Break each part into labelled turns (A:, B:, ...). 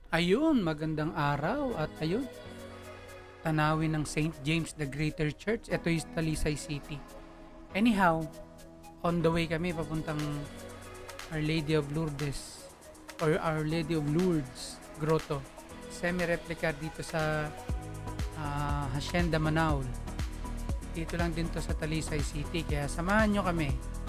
A: Ayun, magandang araw at ayun, tanawin ng Saint James the Greater Church. Ito is Talisay City. Anyhow, on the way kami papuntang Our Lady of Lourdes or Our Lady of Lourdes Grotto. Semi-replica dito sa Hacienda Manaul. Dito lang din to sa Talisay City. Kaya samahan nyo kami.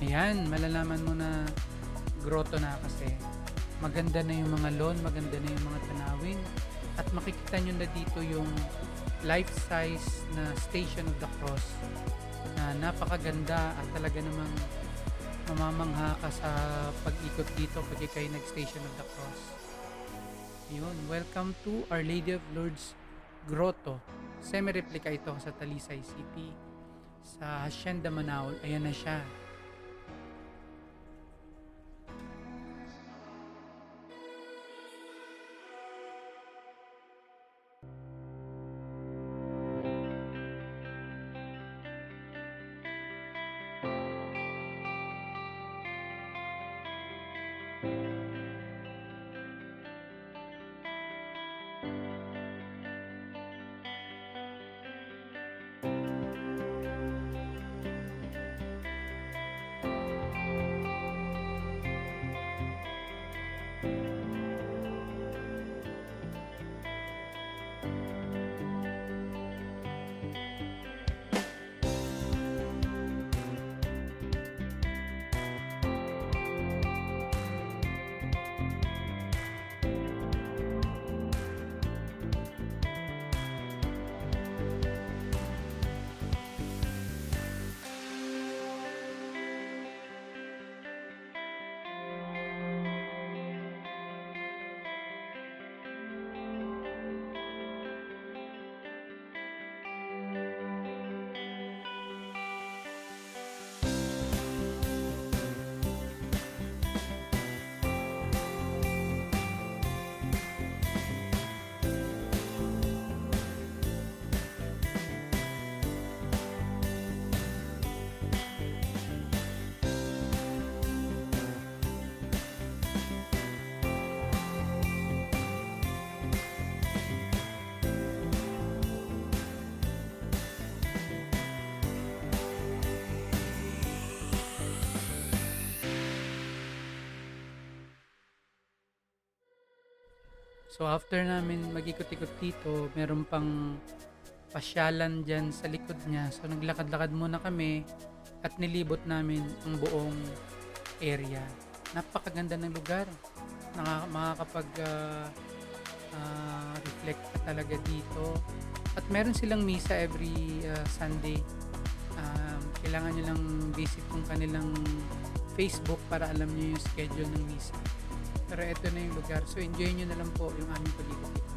A: Ayan, malalaman mo na grotto na kasi maganda na yung mga lawn, maganda na yung mga tanawin at makikita nyo na dito yung life-size na Station of the Cross na napakaganda at talaga namang mamamangha ka sa pag-ikot dito pag ikay nag-Station of the Cross. Yun, welcome to Our Lady of Lourdes Grotto. Semi-replica ito sa Talisay City sa Hacienda Manaul. Ayan na siya. So after namin mag-ikot-ikot dito, meron pang pasyalan dyan sa likod niya. So naglakad-lakad muna kami at nilibot namin ang buong area. Napakaganda ng lugar. Makakapag reflect ka talaga dito. At meron silang misa every Sunday. Kailangan nyo lang visit yung kanilang Facebook para alam nyo yung schedule ng misa. Pero ito na yung lugar. So enjoy nyo na lang po yung aming pag-ikot.